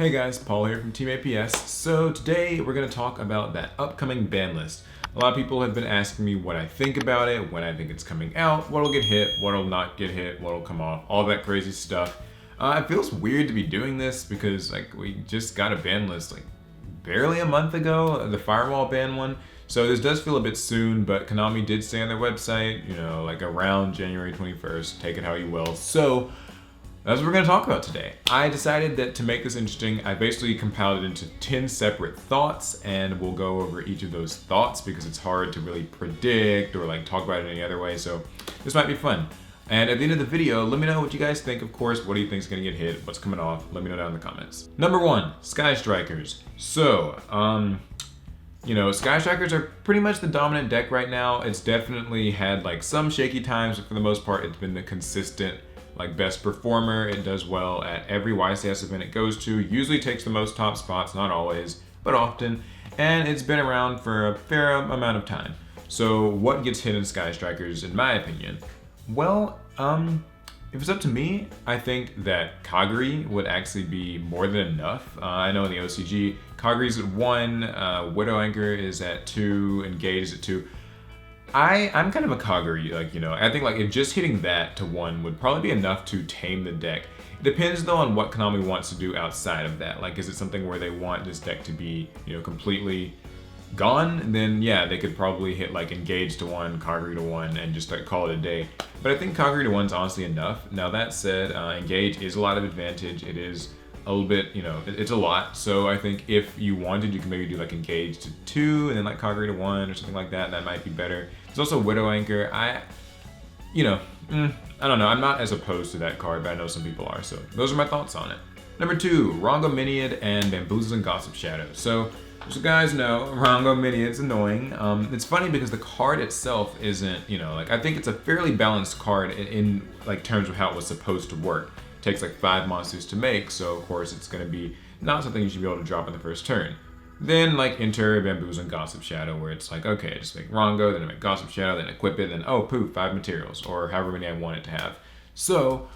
Hey guys, Paul here from Team APS. So today we're going to talk about that upcoming ban list. A lot of people have been asking me what I think about it, when I think it's coming out, what'll get hit, what'll not get hit, what'll come off, all that crazy stuff. It feels weird to be doing this because we just got a ban list barely a month ago, the firewall ban one. So this does feel a bit soon, but Konami did say on their website, around January 21st, take it how you will. So that's what we're going to talk about today. I decided that to make this interesting, I basically compiled it into 10 separate thoughts, and we'll go over each of those thoughts because it's hard to really predict or talk about it any other way. So this might be fun. And at the end of the video, let me know what you guys think. Of course, what do you think is going to get hit? What's coming off? Let me know down in the comments. Number 1, Sky Strikers. So, Sky Strikers are pretty much the dominant deck right now. It's definitely had some shaky times, but for the most part, it's been the consistent best performer. It does well at every YCS event it goes to, usually takes the most top spots, not always, but often, and it's been around for a fair amount of time. So what gets hit in Sky Strikers, in my opinion? Well, if it's up to me, I think that Kagari would actually be more than enough. I know in the OCG, Kagari's at 1, Widow Anchor is at 2, Engage is at 2. I'm kind of a Kagari, I think if just hitting that to 1 would probably be enough to tame the deck. It depends though on what Konami wants to do outside of that. Is it something where they want this deck to be, completely gone? Then yeah, they could probably hit Engage to 1, Kagari to 1, and just call it a day. But I think Kagari to 1's honestly enough. Now that said, Engage is a lot of advantage. It is a little bit, it's a lot. So I think if you wanted, you can maybe do Engage to 2 and then Kagari to 1 or something like that. That might be better. There's also Widow Anchor. I don't know. I'm not as opposed to that card, but I know some people are. So those are my thoughts on it. Number 2, Rhongomyniad and Bamboozle and Gossip Shadow. So as you guys know, Rhongomyniad's annoying. It's funny because the card itself isn't, I think it's a fairly balanced card in terms of how it was supposed to work. It takes 5 monsters to make, so of course it's going to be not something you should be able to drop in the first turn. Then enter Bamboozle and Gossip Shadow, where it's okay, just make Rongo, then I make Gossip Shadow, then equip it, then oh poof, 5 materials, or however many I want it to have. So,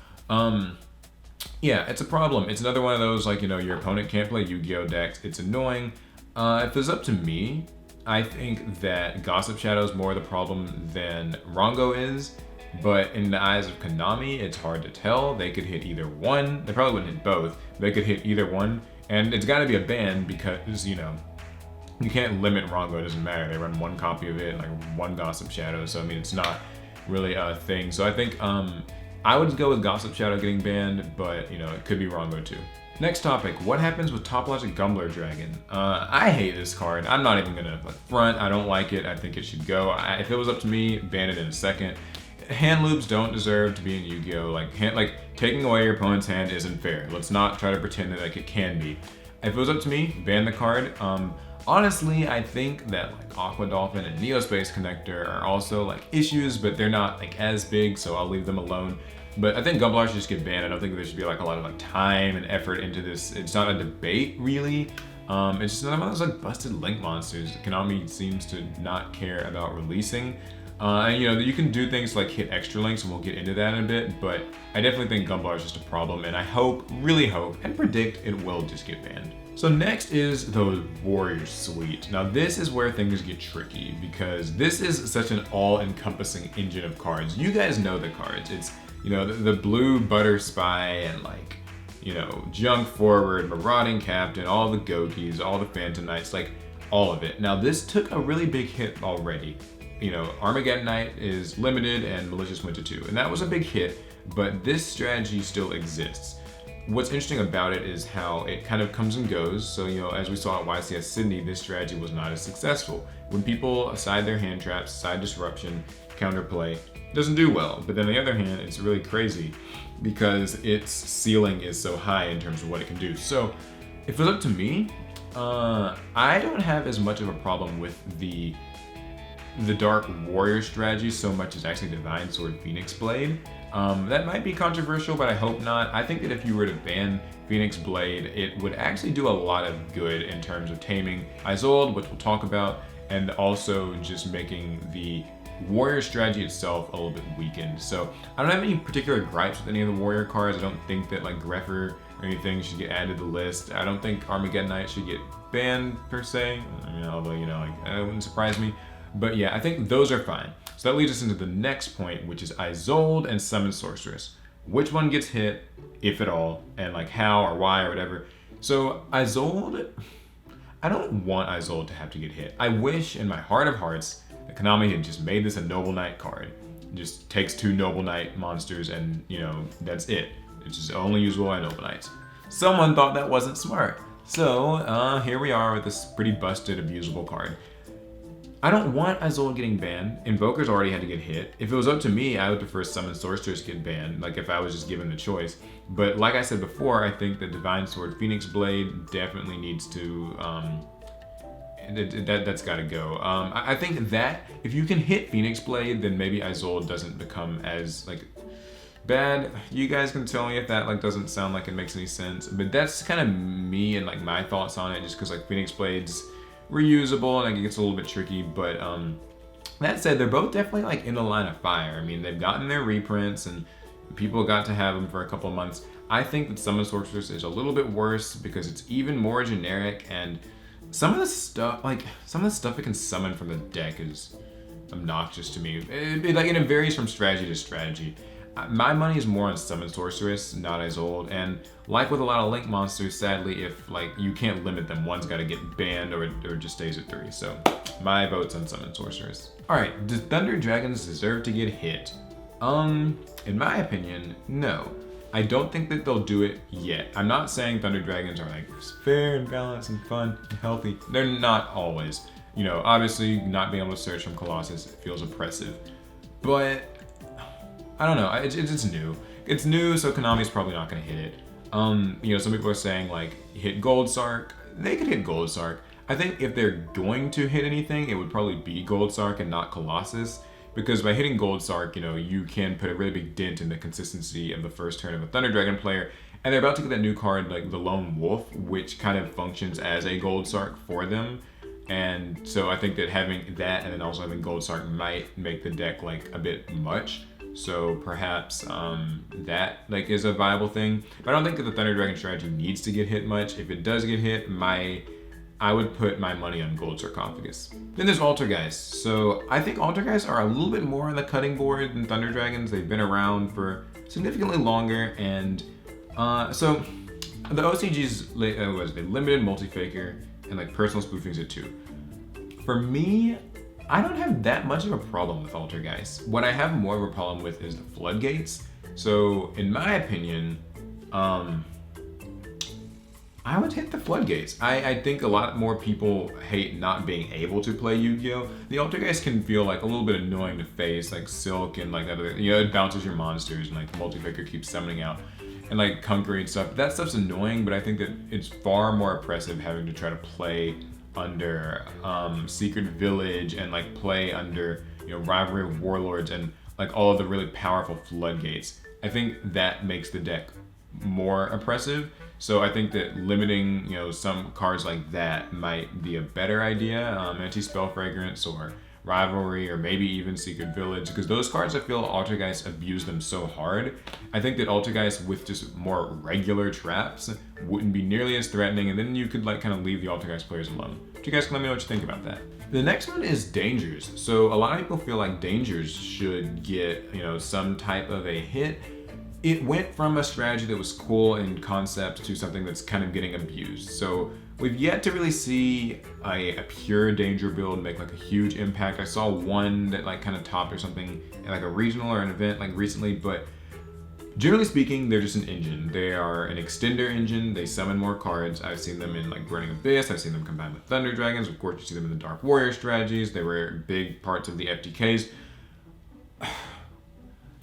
yeah, it's a problem. It's another one of those your opponent can't play Yu-Gi-Oh decks. It's annoying. If it's up to me, I think that Gossip Shadow is more the problem than Rongo is. But in the eyes of Konami, it's hard to tell. They could hit either one. They probably wouldn't hit both. They could hit either one. And it's got to be a ban because, you can't limit Rongo. It doesn't matter. They run 1 copy of it, 1 Gossip Shadow. So, it's not really a thing. So I think I would go with Gossip Shadow getting banned, but, it could be Rongo too. Next topic, what happens with Topologic Gumblar Dragon? I hate this card. I'm not even going to front. I don't like it. I think it should go. If it was up to me, ban it in a second. Hand loops don't deserve to be in Yu-Gi-Oh! Taking away your opponent's hand isn't fair. Let's not try to pretend that it can be. If it was up to me, ban the card. Honestly, I think that Aqua Dolphin and Neospace Connector are also issues, but they're not as big, so I'll leave them alone. But I think Gumblar should just get banned. I don't think there should be a lot of time and effort into this. It's not a debate really. It's just another one of those busted link monsters that Konami seems to not care about releasing. And you can do things like hit extra links, and we'll get into that in a bit, but I definitely think Gumblar is just a problem, and I really hope, and predict it will just get banned. So next is the Warrior Suite. Now this is where things get tricky, because this is such an all-encompassing engine of cards. You guys know the cards. It's, the Blue Butter Spy, and Junk Forward, Marauding Captain, all the Gokis, all the Phantom Knights, all of it. Now this took a really big hit already. Armageddon Knight is limited and Malicious went to 2, and that was a big hit, but this strategy still exists. What's interesting about it is how it kind of comes and goes. So, as we saw at YCS Sydney, this strategy was not as successful. When people side their hand traps, side disruption, counterplay, it doesn't do well. But then on the other hand, it's really crazy because its ceiling is so high in terms of what it can do. So if it was up to me, I don't have as much of a problem with the Dark Warrior strategy so much as actually Divine Sword Phoenix Blade. That might be controversial, but I hope not. I think that if you were to ban Phoenix Blade, it would actually do a lot of good in terms of taming Isolde, which we'll talk about, and also just making the Warrior strategy itself a little bit weakened. So I don't have any particular gripes with any of the Warrior cards. I don't think that Greffer or anything should get added to the list. I don't think Armageddon Knight should get banned per se, although, like, it wouldn't surprise me. But yeah, I think those are fine. So that leads us into the next point, which is Isolde and Summon Sorceress. Which one gets hit, if at all, and like how or why or whatever. So Isolde, I don't want Isolde to have to get hit. I wish in my heart of hearts that Konami had just made this a Noble Knight card. It just takes 2 Noble Knight monsters and, that's it. It's just only usable by Noble Knights. Someone thought that wasn't smart. So here we are with this pretty busted, abusable card. I don't want Isolde getting banned. Invokers already had to get hit. If it was up to me, I would prefer Summon Sorceress get banned, like if I was just given the choice. But like I said before, I think that Divine Sword Phoenix Blade definitely needs to, that's gotta go. I think that if you can hit Phoenix Blade, then maybe Isolde doesn't become as like bad. You guys can tell me if that like doesn't sound like it makes any sense, but that's kind of me and like my thoughts on it, just because like Phoenix Blade's reusable and like, it gets a little bit tricky. But that said, they're both definitely like in the line of fire. I mean, they've gotten their reprints and people got to have them for a couple of months. I think that Summon Sorceress is a little bit worse because it's even more generic, and some of the stuff it can summon from the deck is obnoxious to me. It varies from strategy to strategy. My money is more on Summon Sorceress, not Isolde, and like with a lot of Link monsters, sadly, if like you can't limit them, one's got to get banned or it just stays at 3. So my vote's on Summon Sorceress. All right, do Thunder Dragons deserve to get hit? In my opinion, no. I don't think that they'll do it yet. I'm not saying Thunder Dragons are like fair and balanced and fun and healthy. They're not always. Obviously not being able to search from Colossus feels oppressive, but I don't know. It's new. It's new, so Konami's probably not going to hit it. Some people are saying like hit Gold Sark. They could hit Gold Sark. I think if they're going to hit anything, it would probably be Gold Sark and not Colossus, because by hitting Gold Sark, you can put a really big dent in the consistency of the first turn of a Thunder Dragon player. And they're about to get that new card like the Lone Wolf, which kind of functions as a Gold Sark for them. And so I think that having that and then also having Gold Sark might make the deck like a bit much. So perhaps that like is a viable thing. But I don't think that the Thunder Dragon strategy needs to get hit much. If it does get hit, I would put my money on Gold Sarcophagus. Then there's Altergeist. So I think Altergeist are a little bit more on the cutting board than Thunder Dragons. They've been around for significantly longer, and so the OCG's was they limited multi-faker and like personal spoofings at 2. For me, I don't have that much of a problem with Altergeist. What I have more of a problem with is the floodgates. So in my opinion, I would hit the floodgates. I think a lot more people hate not being able to play Yu-Gi-Oh! The Altergeist can feel like a little bit annoying to face, like Silk and like other, it bounces your monsters and like the multi-faker keeps summoning out. And like Conqueror and stuff, that stuff's annoying, but I think that it's far more oppressive having to try to play under Secret Village and like play under Rivalry of Warlords and like all of the really powerful floodgates. I think that makes the deck more oppressive. So I think that limiting some cards like that might be a better idea. Anti-Spell Fragrance or Rivalry or maybe even Secret Village, because those cards I feel Altergeist abuse them so hard. I think that Altergeist with just more regular traps wouldn't be nearly as threatening, and then you could like kind of leave the Altergeist players alone. But you guys can let me know what you think about that. The next one is Dangers. So a lot of people feel like Dangers should get some type of a hit. It went from a strategy that was cool in concept to something that's kind of getting abused. So we've yet to really see a pure Danger build make like a huge impact. I saw one that like kind of topped or something at like a regional or an event like recently, but generally speaking, they're just an engine. They are an extender engine. They summon more cards. I've seen them in like Burning Abyss. I've seen them combined with Thunder Dragons. Of course, you see them in the Dark Warrior strategies. They were big parts of the FTKs.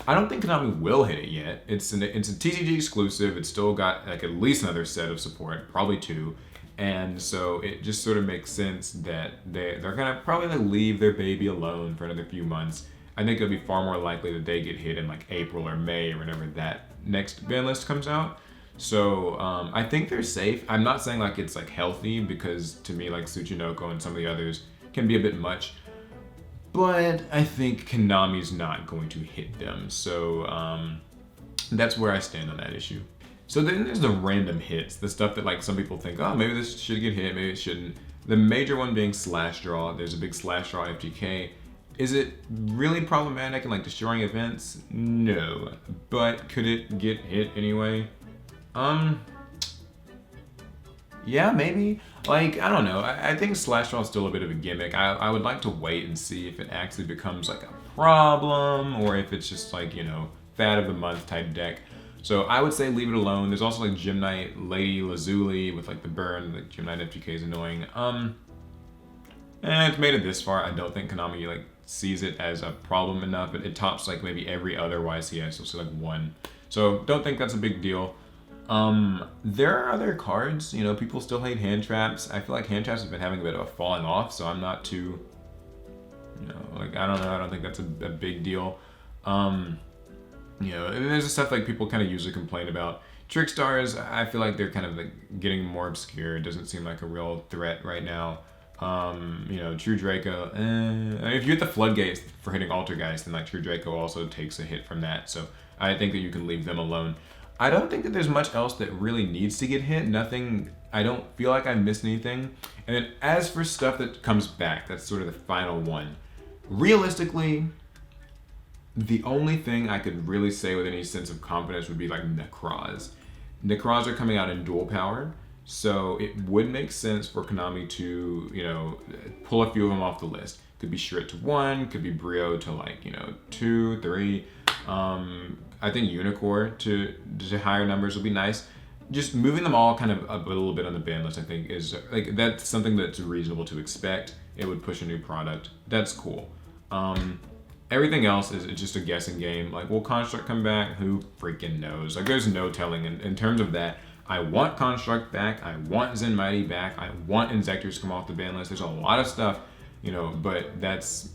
I don't think Konami will hit it yet. It's a TCG exclusive. It's still got like at least another set of support, probably 2. And so it just sort of makes sense that they're gonna probably like leave their baby alone for another few months. I think it'll be far more likely that they get hit in like April or May or whenever that next ban list comes out. So I think they're safe. I'm not saying like it's like healthy, because to me like Tsuchinoko and some of the others can be a bit much. But I think Konami's not going to hit them. So that's where I stand on that issue. So then there's the random hits, the stuff that like some people think, oh, maybe this should get hit, maybe it shouldn't. The major one being slash draw. There's a big slash draw FGK. Is it really problematic and like destroying events? No. But could it get hit anyway? Yeah, maybe. Like, I don't know. I think slash draw is still a bit of a gimmick. I would like to wait and see if it actually becomes like a problem or if it's just like, you know, fad of the month type deck. So I would say leave it alone. There's also like Gym Knight, Lady Lazuli with like the burn. Like Gym Knight FGK is annoying. And it's made it this far. I don't think Konami like sees it as a problem enough. It tops like maybe every other YCS, so like one. So don't think that's a big deal. There are other cards, you know, people still hate hand traps. I feel like hand traps have been having a bit of a falling off, so I'm not too, you know, like, I don't know, I don't think that's a big deal. You know, and there's stuff like people kind of usually complain about. Trick Stars, I feel like they're kind of like getting more obscure. It doesn't seem like a real threat right now. You know, True Draco, I mean, if you hit the floodgates for hitting Altergeist, then like True Draco also takes a hit from that, so I think that you can leave them alone. I don't think that there's much else that really needs to get hit. Nothing, I don't feel like I missed anything. And then as for stuff that comes back, that's sort of the final one. Realistically, the only thing I could really say with any sense of confidence would be like Necroz. Necroz are coming out in dual power, so it would make sense for Konami to, you know, pull a few of them off the list. Could be Shrit to 1, could be Brio to like, you know, 2, 3. I think Unicorn to higher numbers would be nice. Just moving them all kind of a little bit on the ban list, I think, is like, that's something that's reasonable to expect. It would push a new product. That's cool. Everything else is just a guessing game. Like, will Construct come back? Who freaking knows? Like, there's no telling. In terms of that, I want Construct back. I want Zen Mighty back. I want Inzectors to come off the ban list. There's a lot of stuff, you know, but that's...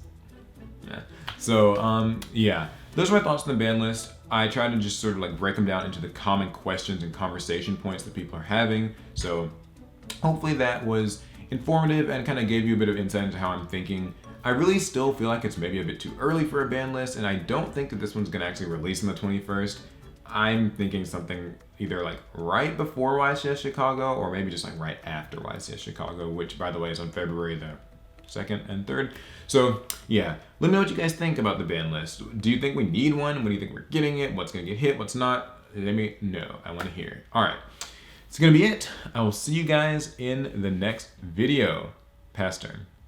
Yeah. So, yeah. Those are my thoughts on the ban list. I try to just sort of like break them down into the common questions and conversation points that people are having. So hopefully that was informative and kind of gave you a bit of insight into how I'm thinking. I really still feel like it's maybe a bit too early for a ban list, and I don't think that this one's gonna actually release on the 21st. I'm thinking something either like right before YCS Chicago or maybe just like right after YCS Chicago, which by the way is on February the 2nd and 3rd. So yeah, let me know what you guys think about the ban list. Do you think we need one? When do you think we're getting it? What's gonna get hit? What's not? Let me know. I wanna hear. All right, it's gonna be it. I will see you guys in the next video. Pass turn.